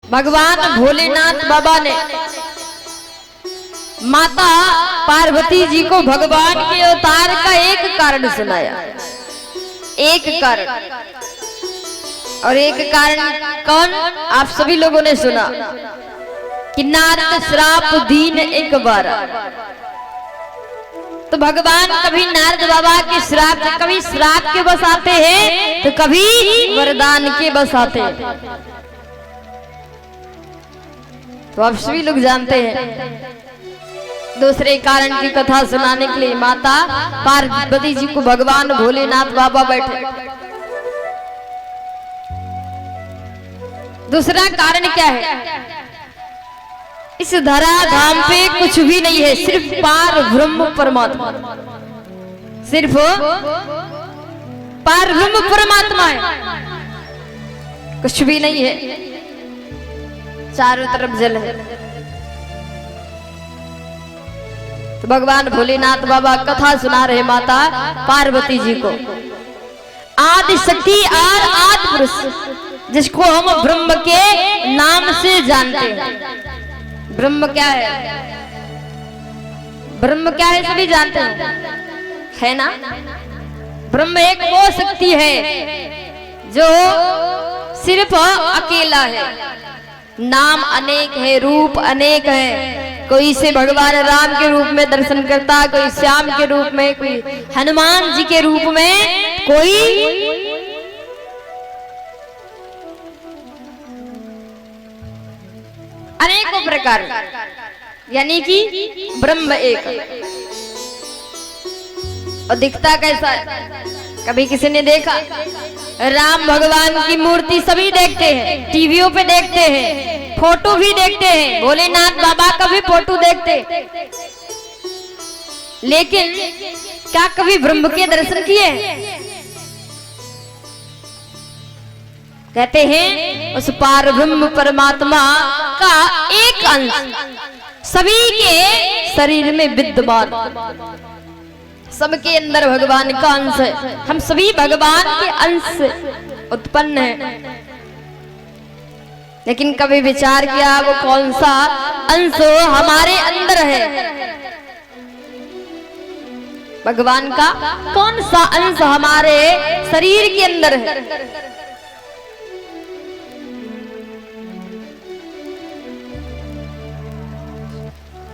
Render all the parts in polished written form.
भगवान भोलेनाथ बाबा ने माता पार्वती जी को भगवान के अवतार का एक कारण सुनाया। एक कारण, और एक कारण कौन, आप सभी लोगों ने सुना कि नारद श्राप दीन एक बार। तो भगवान कभी नारद बाबा के श्राप, कभी श्राप के बस आते हैं तो कभी वरदान के बस आते हैं। तो आप सभी लोग जानते हैं। दूसरे कारण की कथा सुनाने के लिए माता पार्वती जी को भगवान भोलेनाथ बाबा बैठे। दूसरा कारण क्या है, इस धरा धाम पे कुछ भी नहीं है, सिर्फ पार ब्रह्म परमात्मा, सिर्फ पार ब्रह्म परमात्मा है, कुछ भी नहीं है, चारों तरफ जल है। तो भगवान भोलेनाथ बाबा कथा सुना रहे माता पार्वती जी को। आदि शक्ति और आदि पुरुष, जिसको हम ब्रह्म के नाम से जानते हैं। ब्रह्म क्या है, ब्रह्म क्या है सभी जानते हैं, है ना। ब्रह्म एक वो शक्ति है जो सिर्फ अकेला है, नाम अनेक है, रूप अनेक है। कोई इसे भगवान राम के रूप में दर्शन करता, कोई श्याम के रूप में, कोई हनुमान जी के रूप में, कोई अनेकों प्रकार, यानी कि ब्रह्म एक। और दिखता कैसा है, कभी किसी ने देखा? राम भगवान की मूर्ति सभी देखते हैं, टीवियों पे देखते हैं, फोटो भी देखते हैं, भोलेनाथ बाबा का भी फोटो देखते हैं, लेकिन क्या कभी ब्रह्म के दर्शन किए? कहते हैं उस पार ब्रह्म परमात्मा का एक अंश सभी के शरीर में विद्यमान, सबके अंदर भगवान का अंश है। हम सभी भगवान के अंश से उत्पन्न हैं, लेकिन कभी विचार किया वो कौन सा अंश हमारे अंदर है? भगवान का कौन सा अंश हमारे शरीर के अंदर है?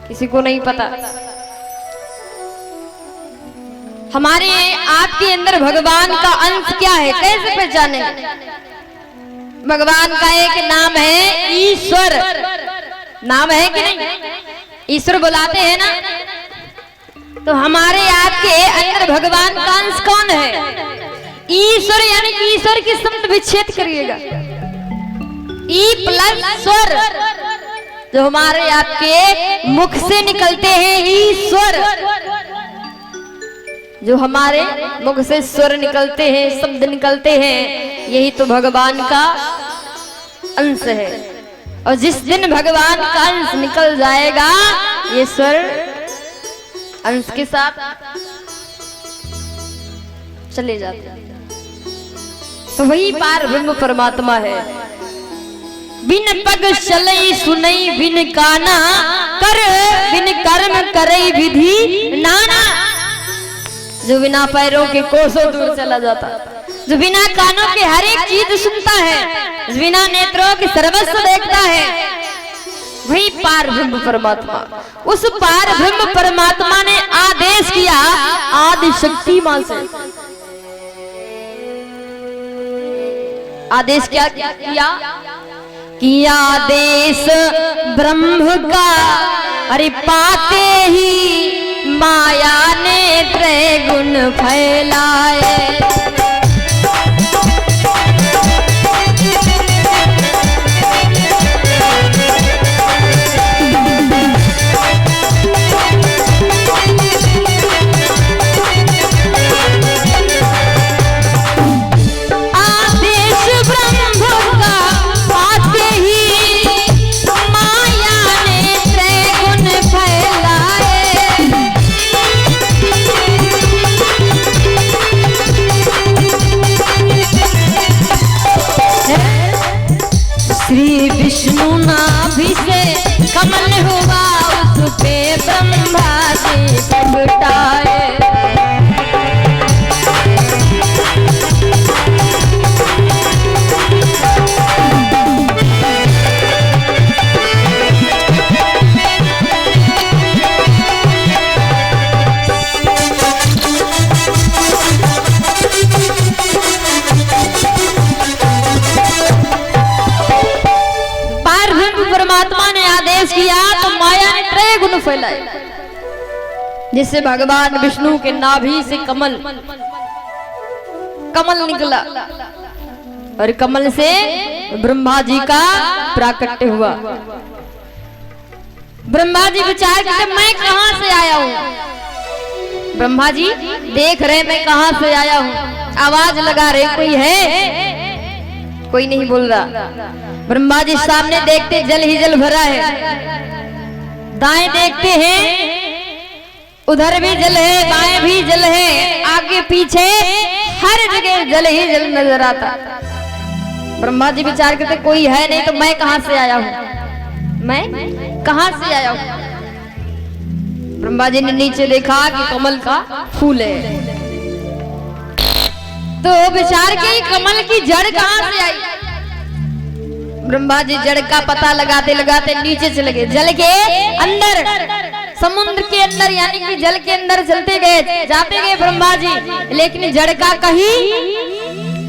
किसी को नहीं पता। हमारे आपके अंदर भगवान का अंश क्या है, कैसे पहचाने? भगवान का एक नाम है ईश्वर, नाम है कि नहीं? ईश्वर बुलाते हैं ना। तो हमारे आपके अंदर भगवान का अंश कौन है? ईश्वर, यानी कि ईश्वर की शब्द विच्छेद करिएगा, ई प्लस स्वर, जो हमारे आपके मुख से निकलते हैं ईश्वर, जो हमारे मुख से स्वर निकलते हैं, शब्द निकलते हैं, यही तो भगवान का अंश है। और जिस दिन भगवान का अंश निकल जाएगा, ये स्वर अंश के साथ चले जाते हैं। तो वही पार ब्रह्म परमात्मा है। बिन पग चलई सुनई बिन काना, कर बिन कर्म करई विधि नाना। जो बिना पैरों के कोसों दूर चला जाता, जो बिना कानों के हर एक चीज सुनता है, बिना नेत्रों के सर्वस्व देखता है, वही पार ब्रह्म परमात्मा। उस पार ब्रह्म परमात्मा ने आदेश किया आदि शक्ति मां से। आदेश क्या किया? किया आदेश ब्रह्म का, अरे पाते ही माया ने त्रैगुण फैलाए। विष्णु नाभि से कमल हुआ, उस पे ब्रह्मा जी प्रगटाए। परमात्मा ने आदेश किया तो माया ने त्रय गुण फैलाए, जिससे भगवान विष्णु के नाभि से कमल निकला और कमल से ब्रह्मा जी का प्राकट्य हुआ। ब्रह्मा जी विचार करते मैं कहां से आया हूं। ब्रह्मा जी देख रहे मैं कहां से आया हूं, आवाज लगा रहे कोई है, कोई नहीं बोल रहा। ब्रह्मा जी सामने देखते जल ही जल भरा है, दाएं देखते हैं उधर भी जल है, बाएं भी जल है, आगे पीछे हर जगह जल ही जल नजर आता। ब्रह्मा जी विचार करते कोई है नहीं तो मैं कहां से आया हूं, मैं कहां से आया हूं। ब्रह्मा जी ने नीचे देखा कि कमल का फूल है, तो विचार के कमल की जड़ कहां से आई। ब्रह्मा जी जड़ का पता लगाते लगाते नीचे चले गए, जल के अंदर, समुद्र के अंदर, यानी कि जल के अंदर चलते गए, जाते गए ब्रह्मा जी, लेकिन जड़ का कहीं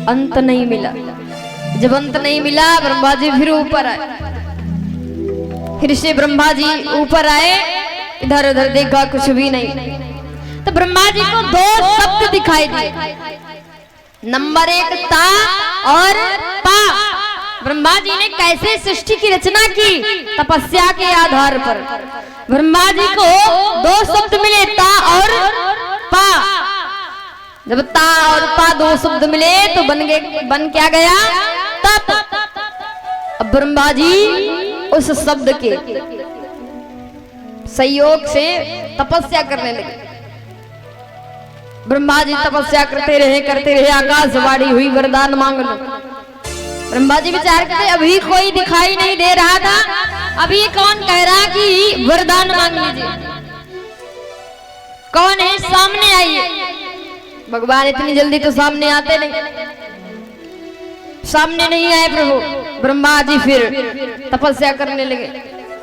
अंत नहीं मिला। जब अंत नहीं मिला ब्रह्मा जी फिर ऊपर आए, फिर से ब्रह्मा जी ऊपर आए, इधर उधर देखा कुछ भी नहीं। तो ब्रह्मा जी को दो शब्द दिखाई दिए, नंबर 1 ता और पा। ब्रह्मा जी ने कैसे सृष्टि की रचना की, तपस्या के आधार पर। ब्रह्मा जी को दो शब्द मिले, ता और पा। जब ता और पा दो शब्द मिले तो बन क्या गया, तप। अब ब्रह्मा जी उस शब्द के सहयोग से तपस्या करने लगे। ब्रह्मा जी तपस्या करते रहे, आकाशवाणी हुई वरदान मांग लो। ब्रह्मा जी विचार करते अभी कोई दिखाई नहीं दे रहा था, अभी कौन कह रहा कि वरदान मांग लीजिए, कौन है सामने आइए। भगवान इतनी जल्दी तो सामने आते नहीं, सामने नहीं आए प्रभु। ब्रह्मा जी फिर तपस्या करने लगे,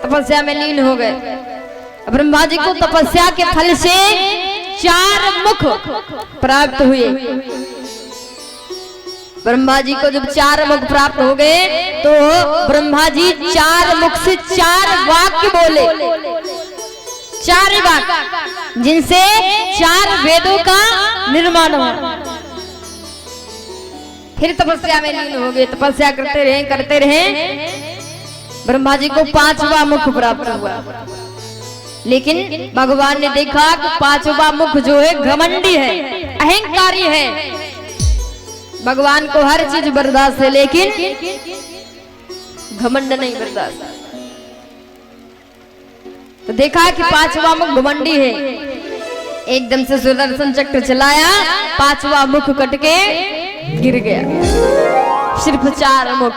तपस्या में लीन हो गए। ब्रह्मा जी को तपस्या के फल से 4 मुख प्राप्त हुए। ब्रह्मा जी को जब 4 मुख प्राप्त हो गए तो ब्रह्मा जी 4 मुख से 4 वाक्य बोले, 4 वाक्य जिनसे 4 वेदों का निर्माण हुआ। फिर तपस्या में लीन हो गए, तपस्या करते रहे। ब्रह्मा जी को 5वां मुख प्राप्त हुआ, लेकिन भगवान ने देखा कि 5वां मुख जो है घमंडी है, अहंकारी है। भगवान को हर चीज बर्दाश्त है, लेकिन घमंड नहीं बर्दाश्त। तो देखा कि 5वां मुख घमंडी है, एकदम से सुदर्शन चक्र चलाया, 5वां मुख कट के गिर गया। सिर्फ 4 मुख।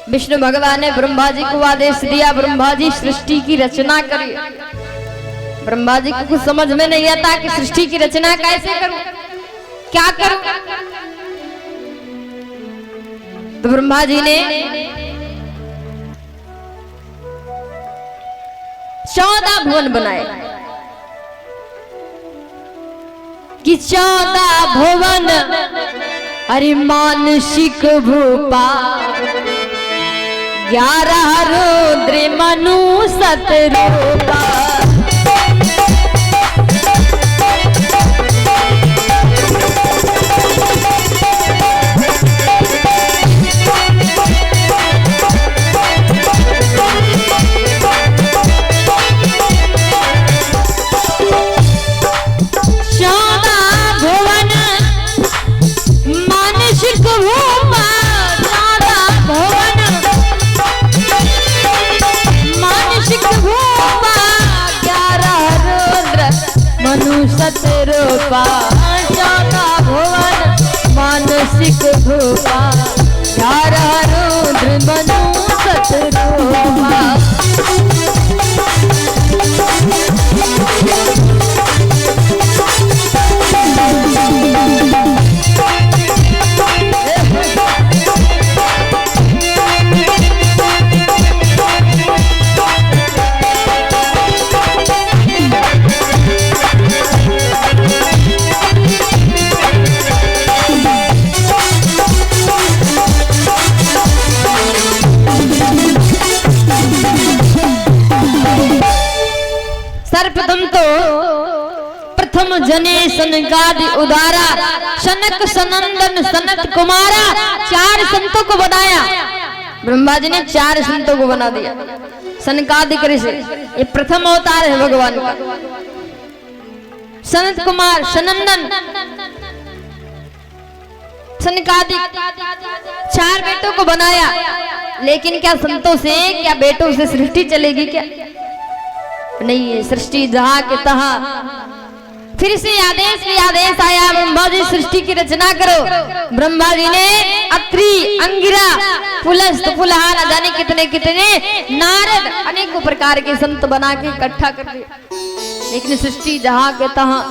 विष्णु भगवान ने ब्रह्मा जी को आदेश दिया, ब्रह्मा जी सृष्टि की रचना करिए। ब्रह्मा जी को कुछ समझ में नहीं आता कि सृष्टि की रचना कैसे करूं, क्या करूं। तो ब्रह्मा जी ने 14 भुवन बनाए कि 14 भुवन हरि मानसिक भूपा, 11 रुद्र मनु सतरूपा। सतरूपा 14 भुवन मानसिक भूपा, 11 रुद्र मनु जने सनकादि उदारा, सनक सनंदन सनत कुमारा। 4 संतों को बनाया, ब्रह्मा जी ने 4 संतों को बना दिया। सनकादिक ऋषि, ये प्रथम अवतार है भगवान का। सनत कुमार, सनंदन, सनकादिक, 4 बेटों को बनाया। लेकिन क्या संतों से, क्या बेटों से सृष्टि चलेगी क्या? नहीं है, सृष्टि जहां के तहां। फिर से आदेश आया, ब्रह्मा जी सृष्टि की रचना करो। ब्रह्मा जी ने अत्रि, अंगिरा, पुलस्त, पुलहार, न जाने कितने कितने, नारद, अनेकों प्रकार के संत बना के इकट्ठा कर दिया। लेकिन सृष्टि जहां के तहां,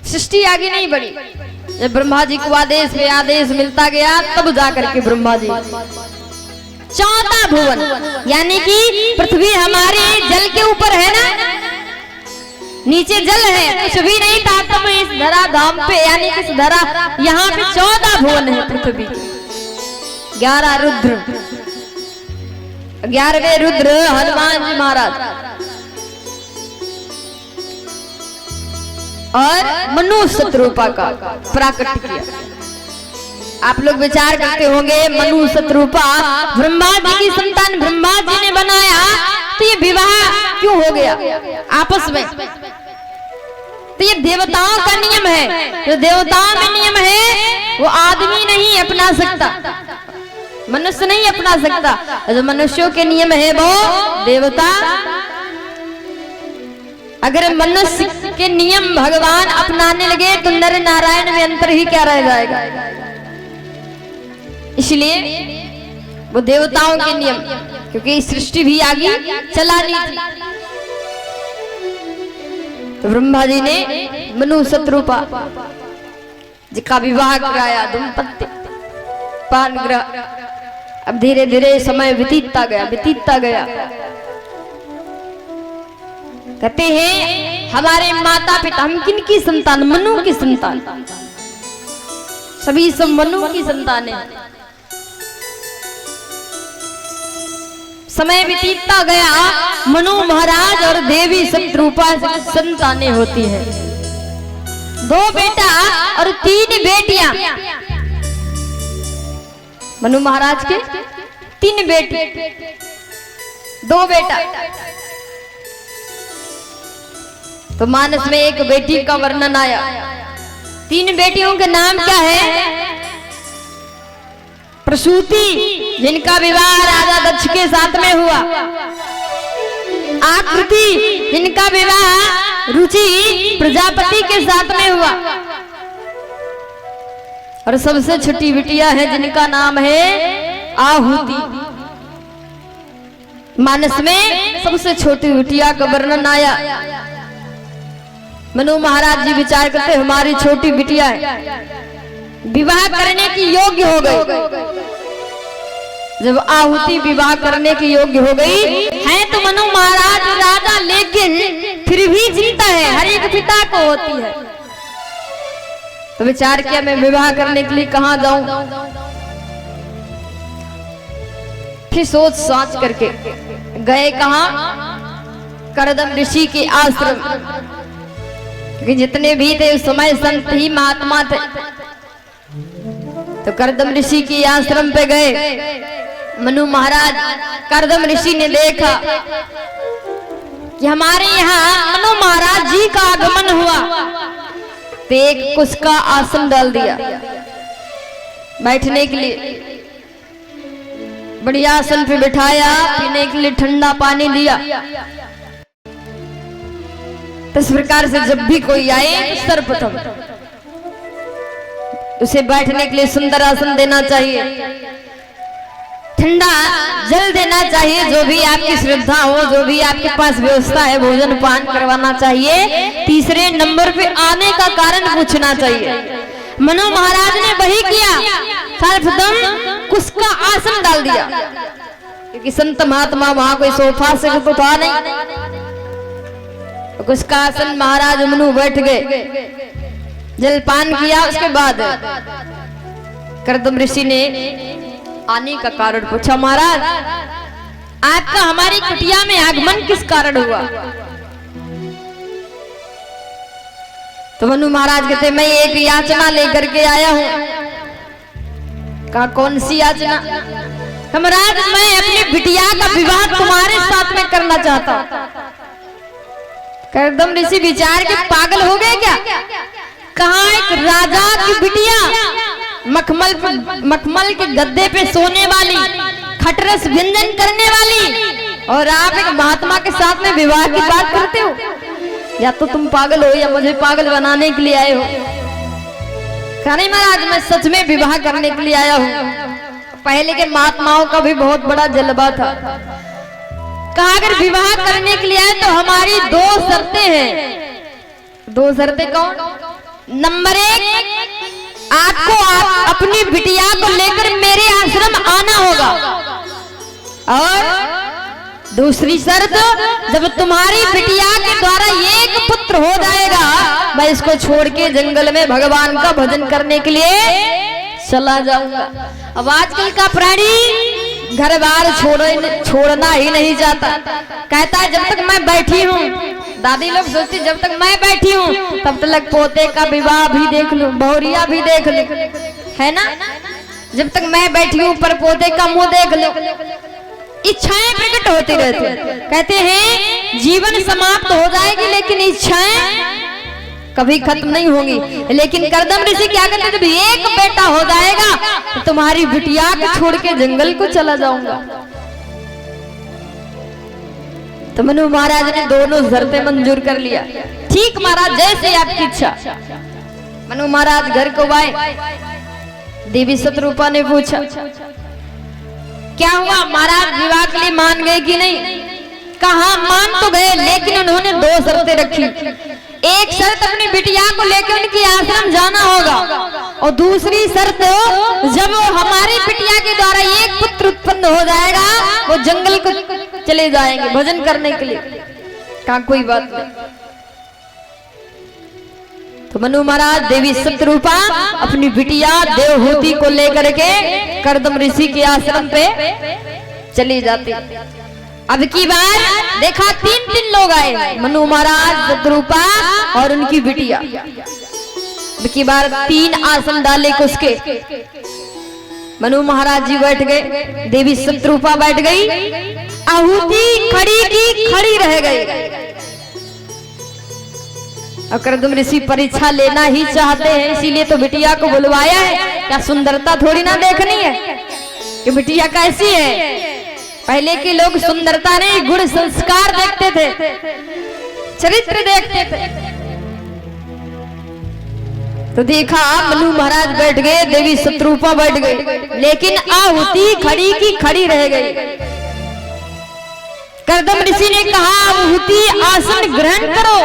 सृष्टि आगे नहीं बढ़ी। जब ब्रह्मा जी को आदेश पे आदेश मिलता गया, तब जाकर के ब्रह्मा जी 14 भुवन, यानी कि पृथ्वी हमारे जल के ऊपर है ना, नीचे जल है, कुछ भी नहीं था। तब इस धरा धाम पे, यानी कि इस धरा, यहाँ पे 14 भुवन है पृथ्वी। 11 रुद्र, 11वें रुद्र हनुमान जी महाराज और मनु शत्रुपा का प्राकट्य किया। आप लोग विचार करते होंगे, मनु शत्रुपा ब्रह्मा जी की संतान ब्रह्मा जी ने बनाया, तो ये विवाह क्यों हो गया आपस में? तो ये देवताओं का नियम है। जो देवताओं में नियम है वो आदमी नहीं अपना सकता, मनुष्य नहीं अपना सकता। जो मनुष्यों के नियम है वो देवता, अगर मनुष्य के नियम भगवान अपनाने लगे तो नर नारायण में अंतर ही क्या रह जाएगा। इसलिए वो देवताओं के नियम, क्योंकि सृष्टि भी आगे चला नहीं थी। तो ब्रह्मा जी ने मनु शत्रुपा जिसका विवाह कराया, दंपत्ति पान ग्रह। अब धीरे धीरे समय बीतता गया। कहते हैं हमारे माता पिता, हम किन की संतान? मनु की संतान, सभी सब मनु की संतान है। समय बीतता गया, मनु महाराज और देवी शत्रुपा संतानें होती हैं। 2 बेटा और 3 बेटियां। मनु महाराज के 3 बेटी, 2 बेटा। तो मानस में एक बेटी का वर्णन आया। 3 बेटियों के नाम क्या है? प्रसूति, जिनका विवाह राजा दक्ष के साथ में हुआ। आकृति, जिनका विवाह रुचि प्रजापति के साथ में हुआ। और सबसे छोटी बिटिया है जिनका नाम है आहुति। मानस में सबसे छोटी बिटिया का वर्णन आया। मनु महाराज जी विचार करते, हमारी छोटी बिटिया है, विवाह करने की योग्य हो गई। जब आहुति विवाह करने की योग्य हो गई है तो मनु महाराज राजा, लेकिन फिर भी चिंता है, हर एक पिता को होती है। तो विचार किया, मैं विवाह करने के लिए कहां जाऊं? फिर सोच साच करके गए कहां? करदम ऋषि के आश्रम, क्योंकि जितने भी थे उस समय संत ही महात्मा थे। तो करदम ऋषि के आश्रम पे गए। मनु महाराज, करदम ऋषि ने देखा कि हमारे यहाँ मनु महाराज जी का आगमन हुआ, तो एक कुश का आसन डाल दिया बैठने के लिए। बढ़िया आसन पे बिठाया, पीने के लिए ठंडा पानी दिया। इस प्रकार से जब भी कोई आए तो सर्वप्रथम उसे बैठने के लिए सुंदर आसन देना चाहिए, ठंडा जल देना चाहिए, जो भी आपकी श्रद्धा हो, जो भी आपके पास व्यवस्था है, भोजन पान करवाना चाहिए। तीसरे नंबर पे आने का कारण पूछना चाहिए। मनु महाराज ने वही किया, सर्वप्रथम कुश का आसन डाल दिया, क्योंकि संत महात्मा वहां कोई सोफा से तो था नहीं। कुश का आसन महाराज मनु बैठ गए, जलपान किया। उसके बाद करदम ऋषि ने आने का कारण पूछा, महाराज आपका हमारी कुटिया में आगमन किस कारण हुआ? तो मनु महाराज कहते मैं एक याचना लेकर के आया हूं। कहा कौन सी याचना? महाराज मैं अपनी बिटिया का विवाह तुम्हारे साथ में करना चाहता हूं। करदम ऋषि विचार के पागल हो गए क्या? कहा एक राजा की बिटिया मखमल के गद्दे पे सोने वाली, खटरस व्यंजन करने वाली, और आप एक महात्मा के साथ में विवाह की बात करते हो? या तो तुम पागल हो या मुझे पागल बनाने के लिए आए हो। कहा नहीं महाराज मैं सच में विवाह करने के लिए आया हूं। पहले के महात्माओं का भी बहुत बड़ा जलवा था। कहा अगर विवाह करने के लिए आए तो हमारी दो शर्तें हैं। दो शर्तें कौन? नंबर 1, आपको अपनी बिटिया को लेकर मेरे आश्रम आना होगा, और दूसरी शर्त जब तुम्हारी बिटिया के द्वारा एक पुत्र हो जाएगा मैं इसको छोड़ के जंगल में भगवान का भजन करने के लिए चला जाऊंगा। अब आजकल का प्राणी घर बार छोड़ना ही नहीं चाहता। कहता है जब तक मैं बैठी हूँ, दादी लोग सोचती जब तक मैं बैठी हूँ तब तक पोते का विवाह भी देख लूं, बहुरिया भी देख लूं, है ना? जब तक मैं बैठी हूँ पर पोते का मुंह देख लूं। इच्छाएं प्रकट होती रहती। कहते हैं जीवन समाप्त हो जाएगी लेकिन इच्छाएं कभी खत्म नहीं होंगी। लेकिन करदम ऋषि क्या करते? जब एक बेटा हो जाएगा तो तुम्हारी बिटिया को छोड़ के जंगल को चला जाऊंगा। तो मनु महाराज ने दोनों शर्तें मंजूर कर लिया। ठीक महाराज जैसे आपकी इच्छा। मनु महाराज घर को आए। देवी शत्रुपा ने पूछा क्या हुआ महाराज, विवाह के लिए मान गए कि नहीं? कहा मान तो गए लेकिन उन्होंने दो शर्तें रखी। एक शर्त अपनी बिटिया को लेकर उनकी आश्रम जाना होगा, और दूसरी शर्त जब हमारी बिटिया के द्वारा एक पुत्र उत्पन्न हो जाएगा वो जंगल को चले जाएंगे भजन करने के लिए। कहा कोई बात नहीं। तो मनु महाराज देवी शत्रुपा अपनी बिटिया देवहूति को लेकर के करदम ऋषि के आश्रम पे चली जाती। अब की बार देखा 3 लोग आए, मनु महाराज, शत्रुपा और उनकी बिटिया। अब की बार 3 आसन डाले उसके। मनु महाराज जी बैठ गए, देवी शत्रुपा बैठ गई, आहुति खड़ी की खड़ी रह गई। और करदम ऋषि परीक्षा लेना ही चाहते हैं, इसीलिए तो बिटिया को बुलवाया है। क्या सुंदरता थोड़ी ना देखनी है कि बिटिया कैसी है। पहले के लोग सुंदरता नहीं गुण संस्कार देखते थे, चरित्र देखते थे। तो देखा मनु महाराज बैठ गए, देवी शत्रुपा बैठ गई, लेकिन आहुति खड़ी की खड़ी रह गई। करदम ऋषि ने कहा आहुति आसन ग्रहण करो।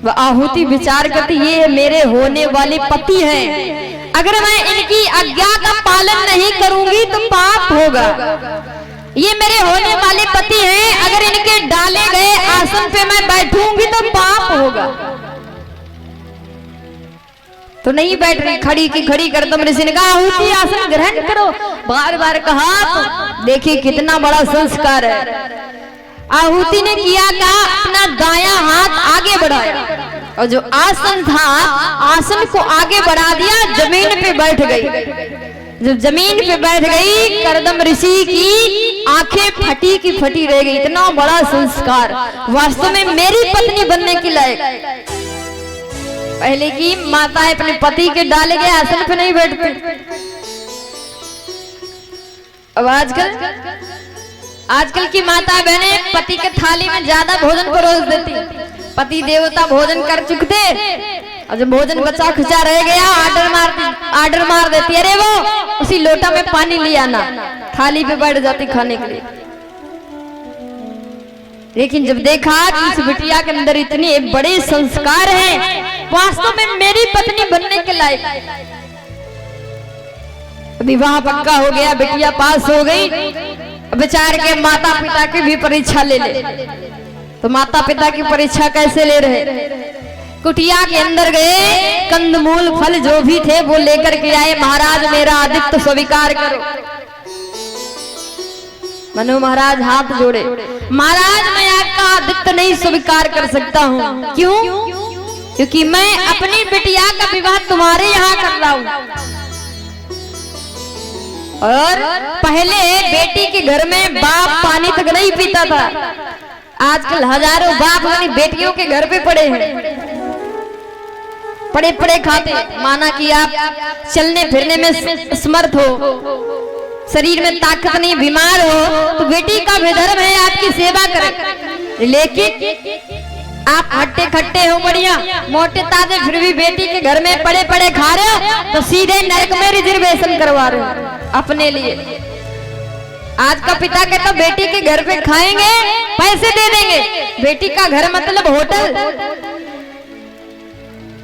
वह आहुति विचार करती ये मेरे होने वाले पति हैं, अगर मैं इनकी आज्ञा का पालन नहीं करूंगी तो पाप होगा। ये मेरे होने वाले पति हैं, अगर इनके डाले गए आसन पे मैं बैठूंगी तो पाप होगा। तो नहीं बैठ रही, खड़ी की खड़ी करदम ऋषि ने कहा आहुति आसन ग्रहण करो। बार बार कहा तो देखिए कितना बड़ा संस्कार है। आहुति ने किया क्या? अपना दायां हाथ आगे बढ़ाया और जो आसन था आसन को आगे बढ़ा दिया, जमीन पे बैठ गई। जब जमीन पे बैठ गई करदम ऋषि की आंखें फटी की फटी रह गई। इतना बड़ा संस्कार, वास्तव में मेरी पत्नी बनने के लायक। पहले की माता अपने पति के डाले गए आसन पे नहीं बैठती। अब आजकल की माता बहने पति के थाली में ज्यादा भोजन परोस देती। पति देवता भोजन कर चुके और जब भोजन बचा खुचा रह गया आर्डर मार देती, अरे वो उसी लोटा में पानी ले आना, थाली पे बैठ जाती खाने के लिए। लेकिन जब देखा कि इस बिटिया के अंदर इतने बड़े संस्कार हैं, वास्तव में मेरी पत्नी बनने के लायक, विवाह पक्का हो गया, बिटिया पास हो गई। बेचारे के माता पिता की भी परीक्षा ले ले। तो माता पिता की परीक्षा कैसे ले रहे? कुटिया के अंदर गए, कंदमूल फल जो भी थे वो लेकर के आए। महाराज मेरा आदित्य स्वीकार करो। मनु महाराज हाथ जोड़े, महाराज मैं आपका आदित्य नहीं स्वीकार कर सकता हूँ। क्यों? क्योंकि मैं अपनी बिटिया का विवाह तुम्हारे यहाँ कर रहा हूँ, और पहले बेटी के घर में बाप पानी तक नहीं पीता था। आजकल हजारों बाप अपनी बेटियों के घर पे पड़े हैं, पड़े पड़े खाते। माना कि आप चलने फिरने में समर्थ हो, शरीर में ताकत नहीं, बीमार हो, तो बेटी का भी धर्म है आपकी सेवा करे। लेकिन आप हट्टे खट्टे हो, बढ़िया मोटे ताजे, फिर भी बेटी के घर में पड़े पड़े खा रहे हो, तो सीधे नरक में रिजर्वेशन करवा रहे हो अपने लिए। आज का पिता कहता बेटी के घर पे खाएंगे, पैसे दे देंगे। बेटी का घर मतलब होटल।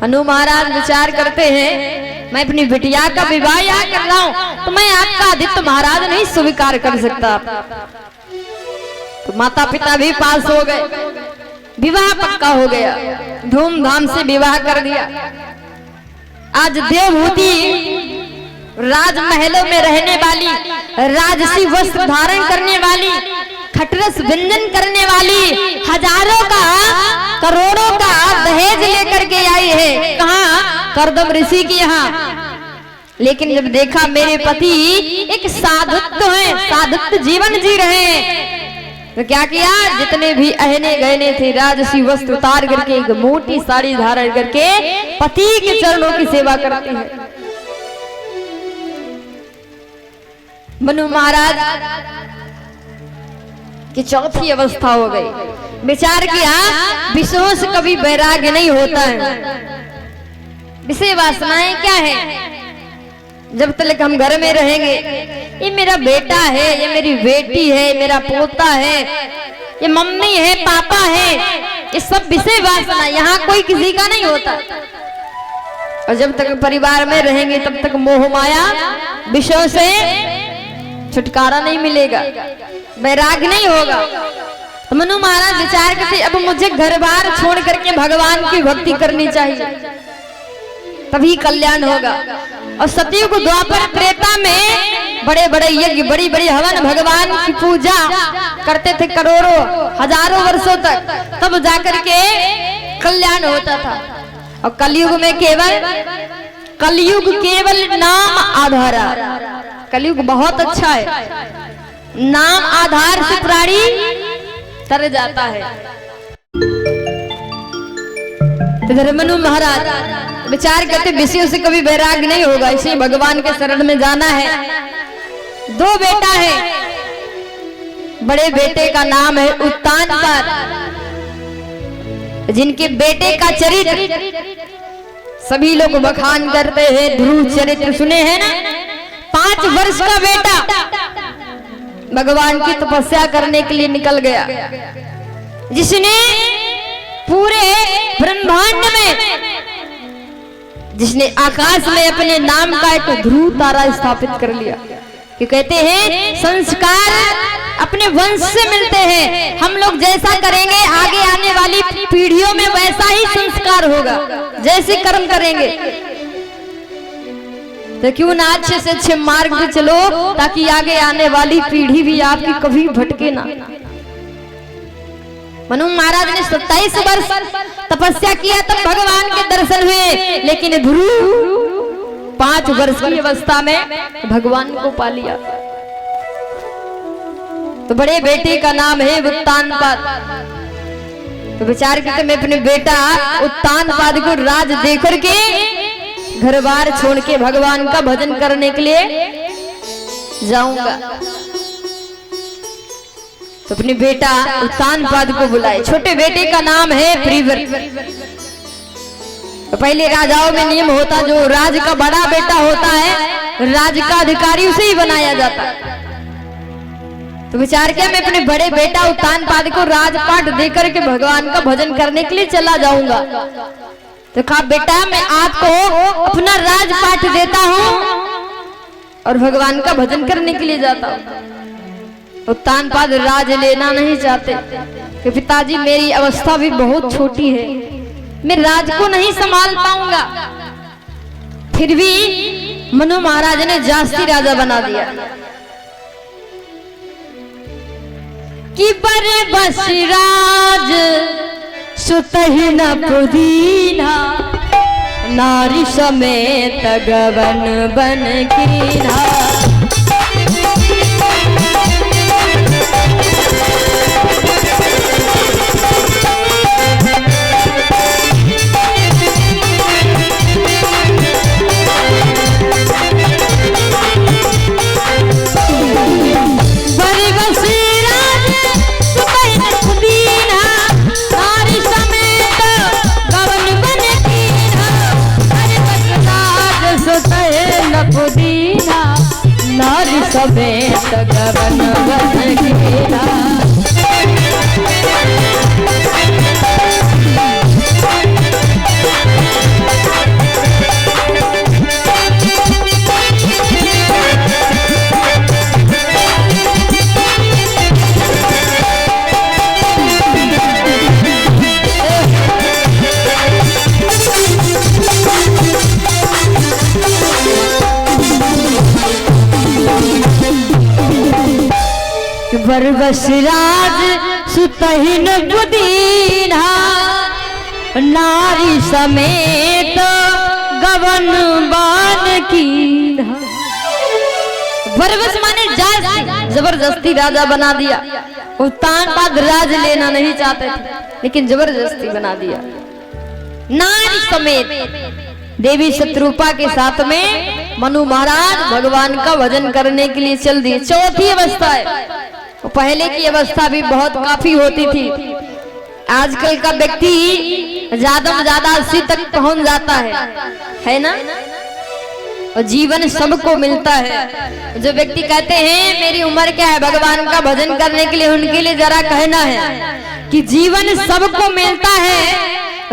अनु महाराज विचार करते हैं मैं अपनी बिटिया का विवाह यहाँ कर रहा हूँ, तो मैं आपका आदित्य महाराज नहीं स्वीकार कर सकता। तो माता पिता भी पास हो गए, विवाह पक्का हो गया, धूमधाम से विवाह कर दिया। आज देवहूति राजमहलों में रहने वाली, राजसी वस्त्र धारण करने वाली, खटरस व्यंजन करने वाली, हजारों का करोड़ों का दहेज लेकर के आई है। कहाँ? करदम ऋषि के यहाँ। लेकिन जब देखा मेरे पति एक साधुत्व है, साधुत्व जीवन जी रहे हैं, तो क्या किया? जितने भी अहने गहने थे राजसी वस्त्र उतार करके एक मोटी साड़ी धारण करके पति के चरणों की सेवा करती है। मनु महाराज की चौथी अवस्था हो गई। विचार किया विषयों से कभी वैराग्य नहीं होता है। विषय वासनाएं क्या है? जब तक हम घर में रहेंगे, ये मेरा बेटा है, ये मेरी बेटी है, मेरा पोता है, ये मम्मी है, पापा है, ये सब विषय वासना, यहाँ कोई किसी का नहीं होता। और जब तक परिवार में रहेंगे तब तक मोह माया विषयों से छुटकारा नहीं मिलेगा, वैराग्य नहीं होगा। तो मनु महाराज विचार करते अब मुझे घर बार छोड़ करके भगवान की भक्ति करनी चाहिए, तभी कल्याण होगा। और सतयुग द्वापर त्रेता में बड़े बड़े यज्ञ, बड़ी बड़ी हवन, भगवान की पूजा करते थे करोड़ों हजारों वर्षों तक, तब जाकर के कल्याण होता था। और कलयुग में कलयुग केवल नाम आधार। कलयुग बहुत अच्छा है, नाम आधार से प्राणी तर जाता है। इधर मनु महाराज विचार करते विषयों से कभी वैराग्य नहीं होगा, इसे भगवान के शरण में जाना है। दो बेटा है, बड़े बेटे का नाम है उत्तानपाद, जिनके बेटे का चरित्र सभी लोग बखान करते हैं, ध्रुव चरित्र सुने हैं ना। 5 वर्ष का बेटा भगवान की तपस्या करने के लिए निकल गया, जिसने पूरे ब्रह्मांड में, जिसने आकाश में अपने नाम का एक ध्रुव तारा स्थापित कर लिया। कि कहते हैं संस्कार अपने वंश से मिलते हैं, हम लोग जैसा करेंगे आगे आने वाली पीढ़ियों में वैसा ही संस्कार होगा, जैसे कर्म करेंगे। तो क्यों ना अच्छे से अच्छे मार्ग पे चलो, ताकि आगे आने वाली पीढ़ी भी आपकी कभी भटके ना। मनु महाराज ने 27 वर्ष तपस्या किया, तब भगवान के दर्शन हुए। लेकिन ध्रुव 5 वर्ष की अवस्था में भगवान को पा लिया। तो बड़े बेटे का नाम है उत्तानपाद। तो विचार करके मैं अपने बेटा उत्तानपाद को राज देकर के घर बार छोड़ के भगवान का भजन करने के लिए जाऊंगा। तो अपने बेटा उत्तानपाद को बुलाए। छोटे बेटे का नाम है प्रियव्रत। तो पहले राजाओं में नियम होता, जो राज का बड़ा बेटा होता है राज का अधिकारी उसे ही बनाया जाता। तो विचार किया मैं अपने बड़े बेटा उत्तानपाद को राजपाट देकर के भगवान का भजन करने के लिए चला जाऊंगा। तो कहा बेटा मैं आपको अपना राजपाट देता हूँ और भगवान का भजन करने के लिए जाता हूँ। उत्तानपाद राज लेना नहीं चाहते कि पिताजी मेरी अवस्था भी बहुत छोटी है, मैं राज को नहीं संभाल पाऊंगा। फिर भी मनु महाराज ने जास्ती राजा बना दिया। कि बर बसराज सुतहि न पुदीना नारी समेत गवन बन कीना। नारी समेत गवन बन कीना। बर बसराज सुतहि न पुदीना नारी समेत गवन बन कीना। बरबस माने जबरदस्ती राजा बना दिया। वो तान पाद राज लेना नहीं चाहते थे लेकिन जबरदस्ती बना दिया। नारी समेत देवी शत्रुपा के साथ में मनु महाराज भगवान का भजन करने के लिए चल दिए। चौथी अवस्था है। तो पहले की अवस्था भी बहुत काफी होती थी। आजकल का व्यक्ति ज्यादा में ज्यादा 80 तक पहुंच जाता है ना। और जीवन सबको मिलता है। जो व्यक्ति कहते हैं मेरी उम्र क्या है भगवान का भजन करने के लिए, उनके लिए जरा कहना है कि जीवन सबको मिलता है,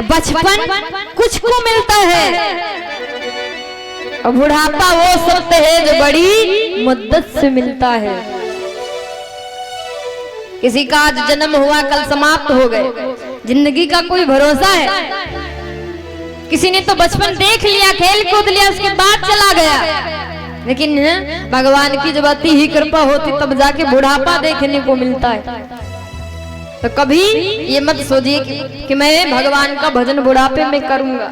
बचपन कुछ को मिलता है और बुढ़ापा वो सत्य है जो बड़ी मुद्दत से मिलता है। किसी का आज जन्म हुआ कल समाप्त हो गए, जिंदगी का कोई भरोसा है। किसी ने तो बचपन देख लिया, खेल कूद लिया, उसके बाद चला गया। लेकिन भगवान की जब अति ही कृपा होती तब जाके बुढ़ापा देखने को मिलता है। तो कभी ये मत सोचिए कि मैं भगवान का भजन बुढ़ापे में करूंगा।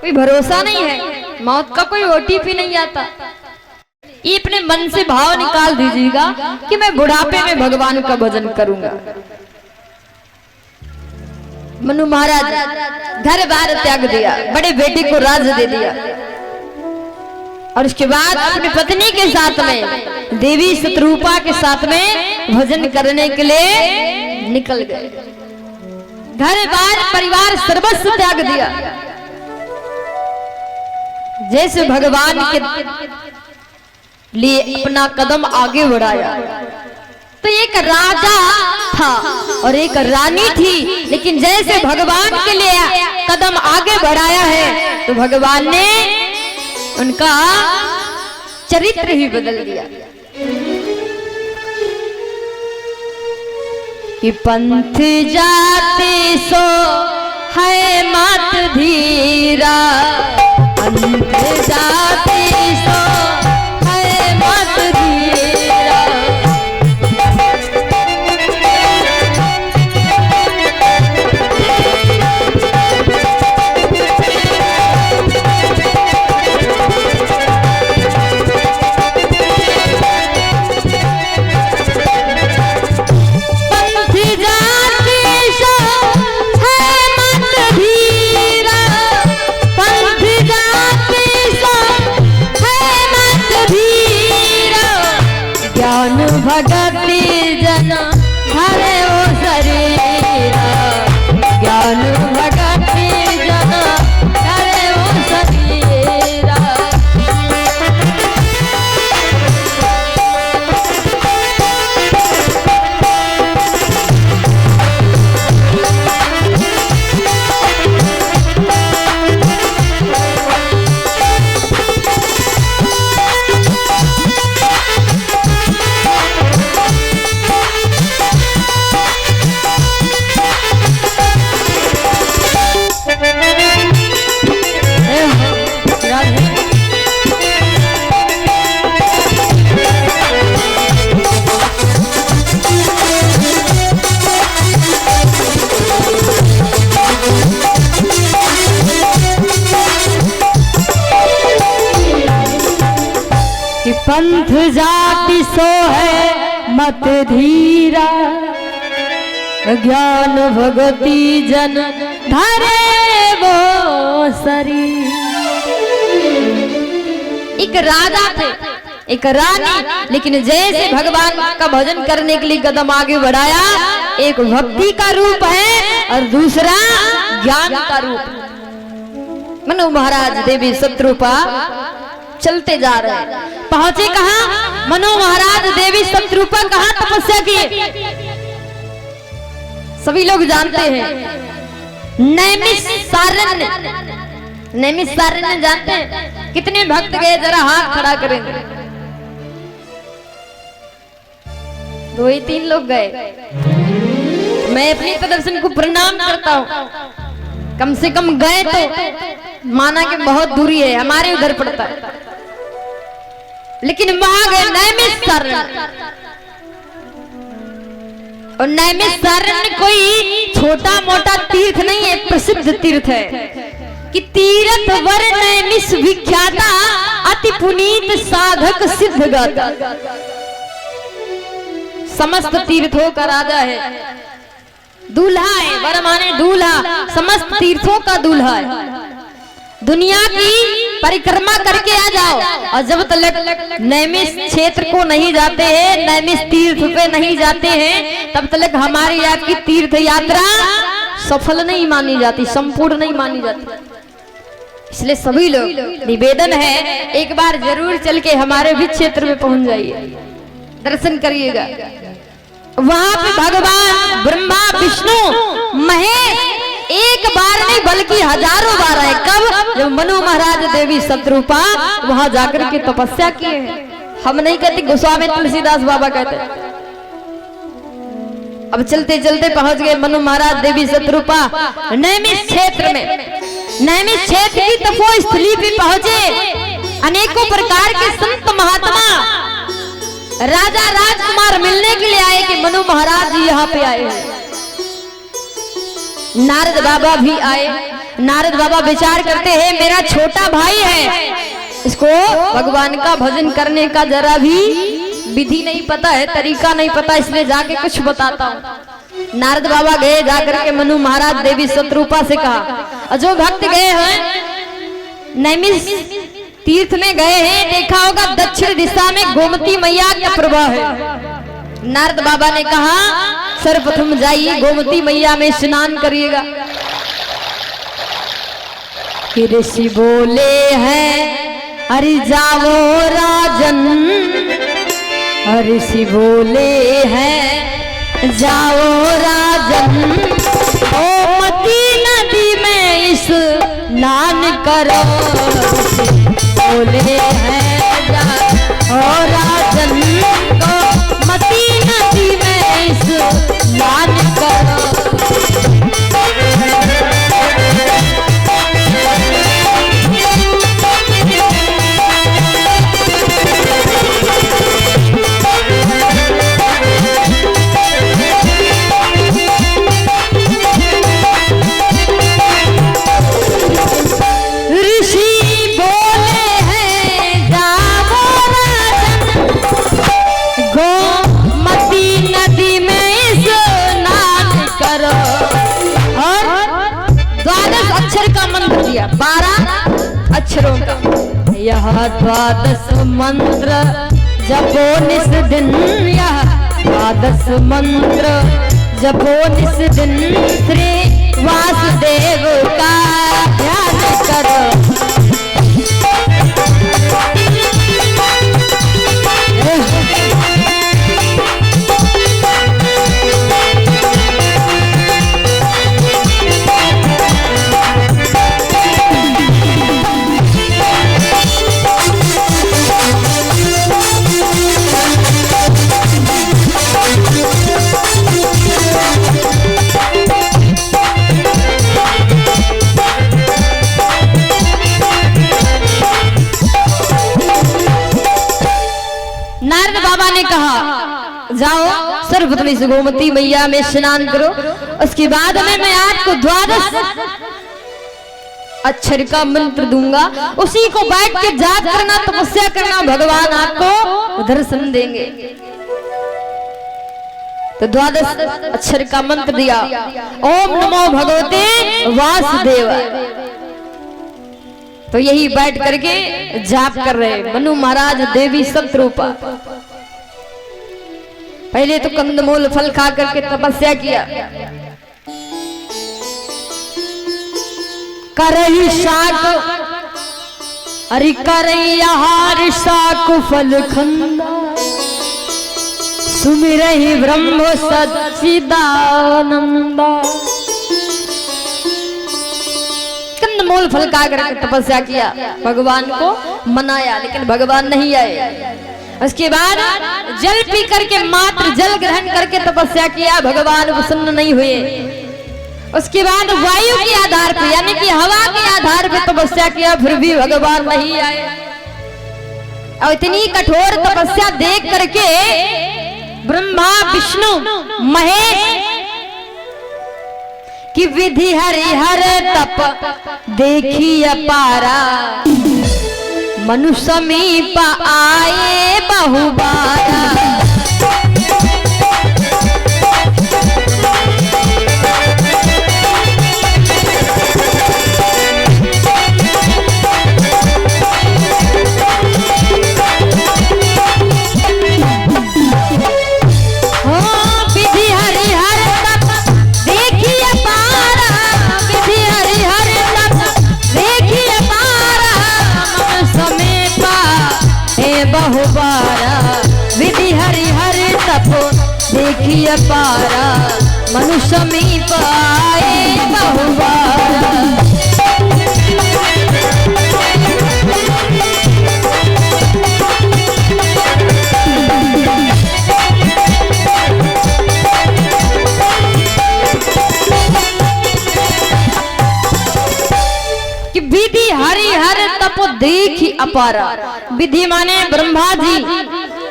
कोई भरोसा नहीं है, मौत का कोई ओटीपी नहीं आता। ये अपने मन से भाव निकाल दीजिएगा कि मैं बुढ़ापे में भगवान का भजन करूंगा। मनु महाराज घर बार त्याग दिया, बड़े बेटे को राज दे दिया और उसके बाद अपनी पत्नी के साथ में देवी शत्रुपा के साथ में भजन करने के लिए निकल गए। घर बार परिवार सर्वस्व त्याग दिया। जैसे भगवान के लिए अपना कदम आगे बढ़ाया तो एक राजा था और एक रानी थी, लेकिन जैसे भगवान के लिए कदम आगे बढ़ाया है तो भगवान ने उनका चरित्र ही बदल दिया। कि पंथ जाते सो है मात धीरा, पंथ जाते सो है मात धीरा। भगति जन हरे ओ शरीरा, ज्ञान भगति जन हरे ओ शरीरा। पंथ जाति सो है मत धीरा, ज्ञान भगति जन धरे वो शरीर। एक राजा थे, एक रानी, लेकिन जैसे भगवान का भजन करने के लिए कदम आगे बढ़ाया, एक भक्ति का रूप है और दूसरा ज्ञान का रूप। मनु महाराज देवी शत्रुपा चलते जा रहे हैं, पहुंचे कहां? मनु महाराज देवी शत्रुपा कहां तपस्या किए? सभी लोग जानते हैं नैमिषारण्य। नैमिषारण्य जानते हैं? कितने भक्त गए जरा हाथ खड़ा करेंगे? 2 ही 3 लोग गए। मैं अपनी प्रदर्शन को प्रणाम करता हूँ, कम से कम गए तो माना कि बहुत दूरी है, हमारे उधर पड़ता है, लेकिन वहां गए नैमिषारण्य। और नैमिषारण्य कोई छोटा मोटा तीर्थ नहीं है, प्रसिद्ध तीर्थ है कि तीर्थ वर नैमिष विख्याता, अति पुनीत साधक सिद्ध गाता। समस्त तीर्थों का राजा है, दूल्हा है, वर माने दूल्हा, समस्त तीर्थों का दूल्हा है। दुनिया की परिक्रमा करके आ जाओ, और जब तक नैमिष क्षेत्र को नहीं जाते हैं, नैमिष तीर्थ पे नहीं जाते हैं, तब तक हमारी आपकी तीर्थ यात्रा सफल नहीं मानी जाती, संपूर्ण नहीं मानी जाती। इसलिए सभी लोग निवेदन है, एक बार जरूर चल के हमारे भी क्षेत्र में पहुंच जाइए, दर्शन करिएगा। वहां पे भगवान ब्रह्मा विष्णु महेश एक बार नहीं बल्कि हजारों बार आए। कब? जब मनु महाराज देवी शत्रुपा वहां जाकर के तपस्या किए हैं। हम नहीं कहते, गोस्वामी तुलसीदास बाबा कहते। अब चलते चलते पहुंच गए मनु महाराज देवी शत्रुपा नैमिष क्षेत्र में। नैमिष क्षेत्र की तपोस्थली पे पहुंचे। अनेकों प्रकार के संत महात्मा राजा राजकुमार मिलने के लिए आए कि मनु महाराज जी यहाँ पे आए हैं। नारद बाबा भी आए। नारद बाबा विचार करते हैं, मेरा छोटा भाई है, इसको भगवान का भजन करने का जरा भी विधि नहीं पता है, तरीका नहीं पता, इसलिए जाके कुछ बताता हूँ। नारद बाबा गए, जाकर के मनु महाराज देवी शत्रुपा से कहा, और जो भक्त गए हैं नैमिष तीर्थ में गए हैं, देखा होगा दक्षिण दिशा में गोमती मैया का प्रवाह है। नारद बाबा ने कहा, सर्वप्रथम जाइए गोमती मैया में स्नान करिएगा। ऋषि बोले हैं, अरे जाओ राजन, ऋषि बोले हैं, जाओ राजन, गोमती नदी में स्नान करो। बोले हैं, जाओ राजन, गोमती नदी में स्नान करो। अक्षरों का यह 12 मंत्र जपो निस दिन, यह 12 मंत्र जपो निस दिन, श्री वासुदेव का ध्यान करो। जाओ सर्वप्रथम इस गोमती मैया में स्नान करो। उसके बाद में मैं आपको 12 अक्षर का मंत्र दूंगा, उसी को बैठ के जाप करना, तपस्या करना, भगवान आपको दर्शन देंगे। तो 12 अक्षर का मंत्र दिया, ओम नमो भगवते वासुदेवाय। तो यही बैठ करके जाप कर रहे मनु महाराज देवी शत्रुपा। पहले तो कंदमूल फल खा करके तपस्या किया। करही शाक अरे करही आहार शाक फल खंदा, सुमिरहि ब्रह्म सच्चिदानंदा। कंदमूल फल खा करके तपस्या किया, भगवान को मनाया, लेकिन भगवान नहीं आए। उसके बाद जल पी करके, मात्र जल ग्रहण करके तपस्या किया, भगवान प्रसन्न नहीं हुए। उसके बाद वायु के आधार पर, यानी कि हवा के आधार पर तपस्या किया, फिर भी भगवान नहीं आए। और इतनी कठोर तपस्या देख करके ब्रह्मा विष्णु महेश की विधि हरिहर तप देखी अपारा, मनु समीप आए बहुबारा। बहुबारा विधि हरिहर तप देखिए पारा, मनु समीप आए बहुबारा। कि विधि हरिहर तप देखी अपारा। विधि माने ब्रह्मा जी,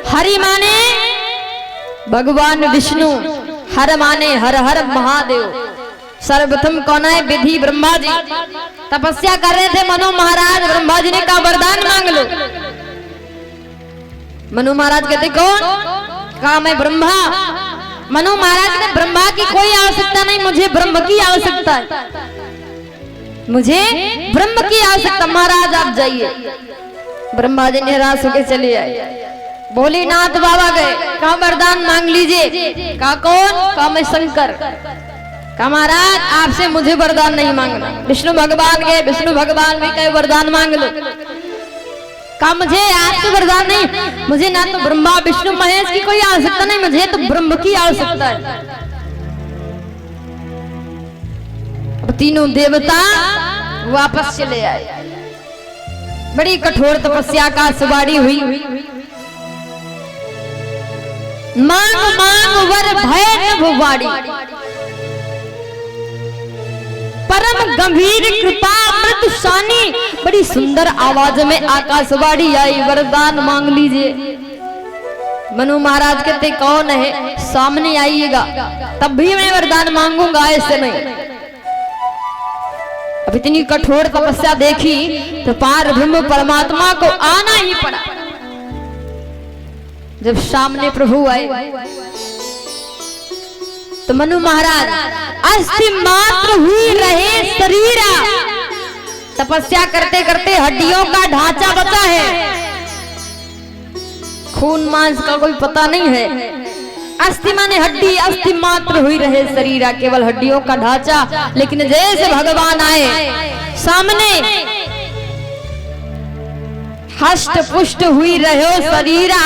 हरि माने भगवान विष्णु, हर माने हर हर महादेव। सर्वप्रथम कौन है? विधि ब्रह्मा जी तपस्या कर रहे थे। मनु महाराज, ब्रह्मा जी ने कहा वरदान मांग लो। मनु महाराज कहते कौन? कहा मैं ब्रह्मा। मनु महाराज ने ब्रह्मा की कोई आवश्यकता नहीं, मुझे ब्रह्म की आवश्यकता है, मुझे ब्रह्म की आवश्यकता। महाराज आप जाइए। ब्रह्मा जी निराश होकर चले आए। भोलेनाथ बाबा गए, कहा वरदान मांग लीजिए। कहा कौन? कहा मैं शंकर। कहा महाराज आपसे मुझे वरदान नहीं मांगना। विष्णु भगवान गए, विष्णु भगवान भी कहे वरदान मांग लो। कहा मुझे आपसे वरदान नहीं, मुझे ना तो ब्रह्मा विष्णु महेश की कोई आवश्यकता नहीं, मुझे तो ब्रह्म की आवश्यकता है। तीनों देवता वापस चले आए। बड़ी कठोर तपस्या का सुबाड़ी हुई। मांग मांग वर भय न भुवाड़ी, परम गंभीर कृपा अमृत शानी। बड़ी सुंदर आवाज में आकाशवाणी आई, वरदान मांग लीजिए। मनु महाराज कहते कौन है? सामने आइएगा तब भी मैं वरदान मांगूंगा, ऐसे नहीं। अब इतनी कठोर तपस्या देखी तो पार ब्रह्म परमात्मा को आना ही पड़ा। जब सामने प्रभु आए तो मनु महाराज अस्थि मात्र हुई रहे शरीरा। तपस्या करते करते हड्डियों का ढांचा बचा है, खून मांस का कोई पता नहीं है। अस्थि माने हड्डी, अस्थि मात्र हुई रहे शरीरा, केवल हड्डियों का ढांचा। लेकिन जैसे भगवान आए सामने, हष्ट पुष्ट हुई रहे शरीरा,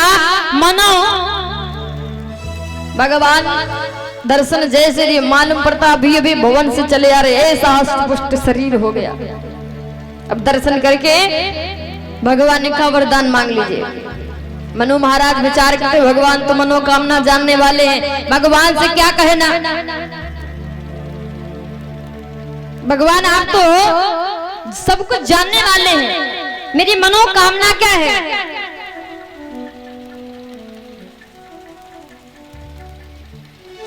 मनो भगवान दर्शन जैसे मालूम पड़ता अभी अभी भवन से चले आ रहे, ऐसा हष्ट पुष्ट शरीर हो गया। अब दर्शन करके भगवान ने कहा वरदान मांग लीजिए। मनु महाराज विचार करते भगवान तो मनोकामना जानने वाले हैं, भगवान से क्या कहना। भगवान आप तो सब कुछ जानने वाले हैं, मेरी मनोकामना क्या है?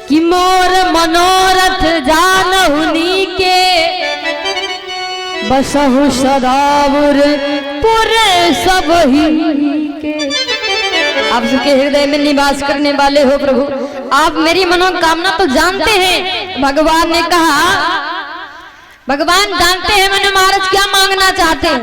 कि मोर मनोरथ जानहुनी के बसहु सदावर पूरे सब ही के। आप सबके हृदय में निवास करने वाले हो प्रभु, आप मेरी मनोकामना तो जानते हैं। भगवान ने कहा, भगवान जानते हैं मैंने महाराज क्या मांगना चाहते हैं।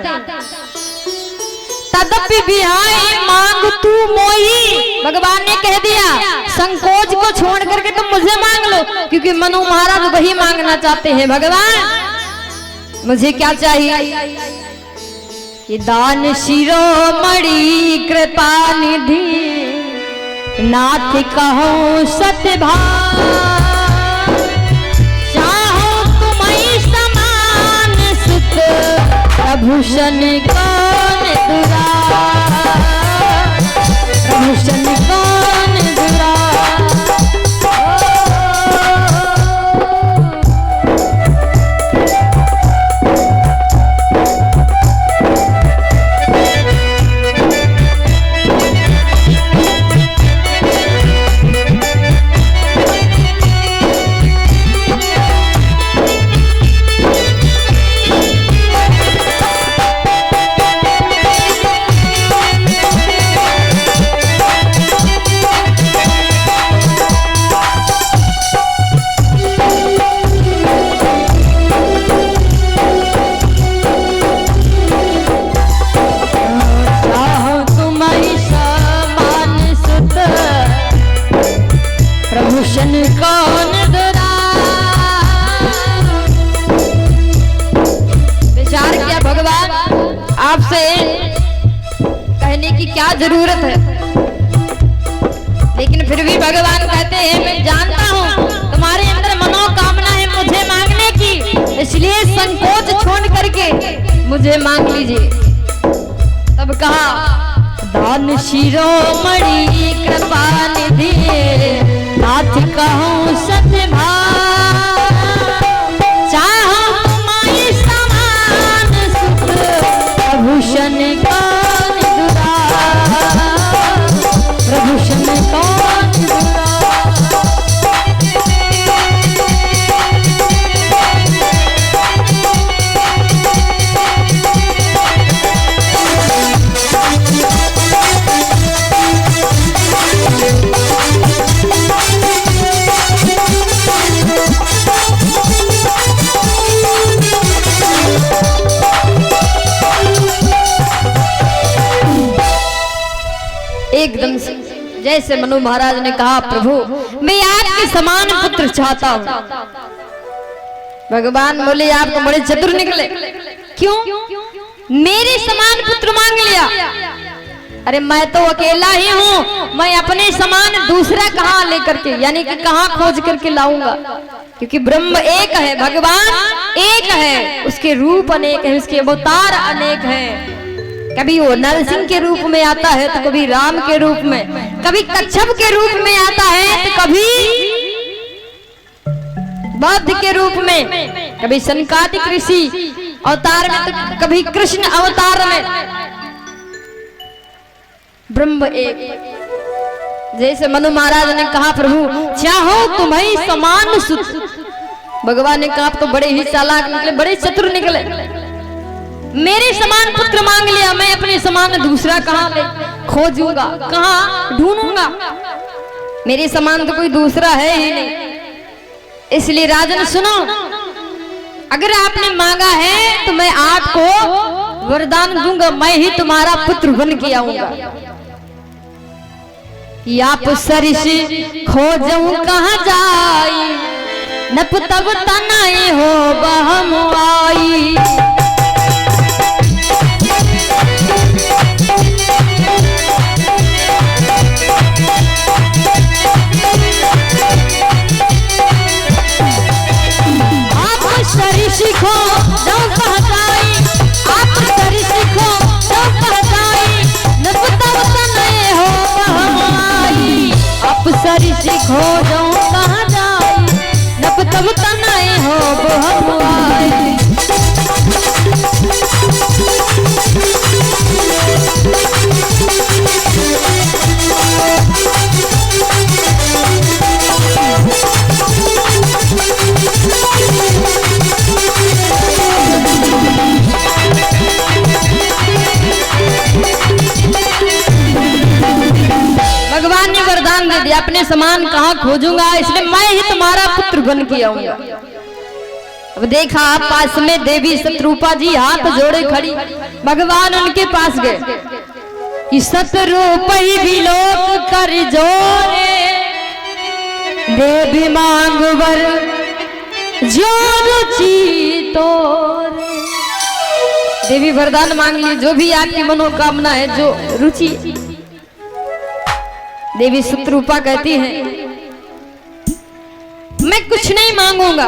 तदपि बिहाई मांग तू मोही, भगवान ने कह दिया संकोच को छोड़ करके तुम मुझे मांग लो, क्योंकि मनु महाराज वही मांगना चाहते हैं। भगवान मुझे क्या चाहिए? ये दान शिरोमणि कृपा निधि नाथ कहो सत्यभान, चाहो तुम्हें समान सुत प्रभूषण कौन दुरा, प्रभूषण कौन दुरा। आपसे कहने की क्या जरूरत है, लेकिन फिर भी भगवान कहते हैं मैं जानता हूँ तुम्हारे अंदर मनोकामना है मुझे मांगने की, इसलिए संकोच छोड़ करके मुझे मांग लीजिए। तब कहा दान शिरोमणि कृपा निधि नाथ कहूँ सत्यभान, चाहो तुम्हारी समान सुख प्रभूषण कौन दुरा, प्रभूषण कौन दुरा। एकदम से जैसे मनु महाराज ने कहा प्रभु मैं आपके समान पुत्र चाहता हूँ। भगवान बोले आप तो बड़े चतुर निकले, क्यों मेरे समान पुत्र मांग लिया? अरे मैं तो अकेला ही हूँ, मैं अपने समान दूसरा कहाँ लेकर के यानी कि कहाँ खोज करके लाऊंगा, क्योंकि ब्रह्म एक है, भगवान एक है, उसके रूप अनेक है, उसके अवतार अनेक है। कभी वो नरसिंह के रूप में आता है तो कभी राम के रूप में, कभी कच्छप के रूप में आता है तो कभी बौद्ध के रूप में, कभी सनकादिक ऋषि अवतार में तो कभी कृष्ण अवतार में। ब्रह्म एक। जैसे मनु महाराज ने कहा प्रभु चाहो तुम्हें समान सुत, भगवान ने कहा तो बड़े ही चालाक निकले, बड़े चतुर निकले, मेरे समान पुत्र मांग लिया, मैं अपने समान दूसरा कहाँ ले खोजूंगा, कहाँ ढूंढूंगा, मेरे समान तो कोई दूसरा है ही नहीं। इसलिए राजन सुनो, अगर आपने मांगा है तो मैं आपको वरदान दूंगा, मैं ही तुम्हारा पुत्र बन के आऊंगा। कि आप सरिषि खोजूं कहाँ जाई, नप तब तनाई हो बहम आई। सरिषि खो जो कहताई, आप सरिषि खो जो कहताई, नप तब तनाई हो बहम आई। आप सरिषि खो जो कहाँ जाई, नप तब तनाई हो बहम आई। ने दिया, अपने समान कहाँ खोजूंगा, इसलिए मैं ही तुम्हारा पुत्र बन के आऊंगा। अब देखा पास में देवी शत्रुपा जी हाथ जोड़े खड़ी, भगवान उनके पास गए कि शत्रुपई भी लोक कर जोरे, देवी मांग वर जो रुचि तोरे। देवी वरदान मांग ली, जो भी आपकी मनोकामना है, जो रुचि। देवी शत्रुपा कहती है मैं कुछ नहीं मांगूंगा,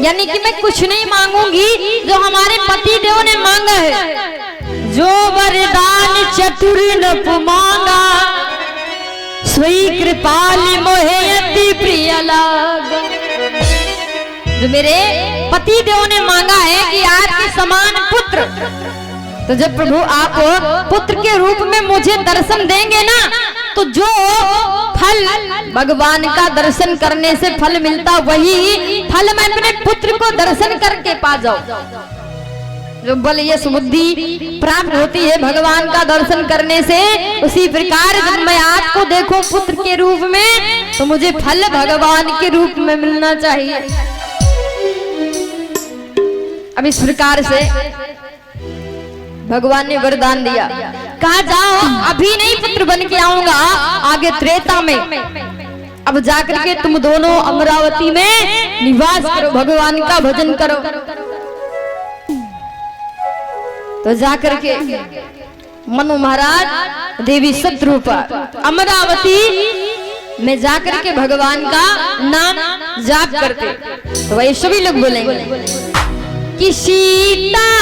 यानी कि मैं कुछ नहीं मांगूंगी जो हमारे पति देव ने मांगा है। जो वरदान चतुर नप मांगा, सोई कृपाल मोहे अति प्रिय लागा। जो मेरे पति देव ने मांगा है कि आपके समान पुत्र, तो जब प्रभु आप पुत्र के रूप में मुझे दर्शन देंगे ना, तो जो फल भगवान का दर्शन करने से फल मिलता, वही फल मैं अपने पुत्र को दर्शन करके पा जाऊं। जो बल यश बुद्धि प्राप्त होती है भगवान का दर्शन करने से, उसी प्रकार जब मैं आपको देखूं पुत्र के रूप में, तो मुझे फल भगवान के रूप में मिलना चाहिए। अब इस प्रकार से भगवान ने वरदान दिया, कहा जाओ अभी नहीं पुत्र बन के आऊंगा, आगे त्रेता में, अब जाकर के तुम दोनों अमरावती में निवास करो, भगवान का भजन करो। तो जाकर के मनु महाराज देवी शत्रुपा अमरावती में जाकर के भगवान का नाम जाप करते। तो वही सभी लोग बोलेंगे कि सीताराम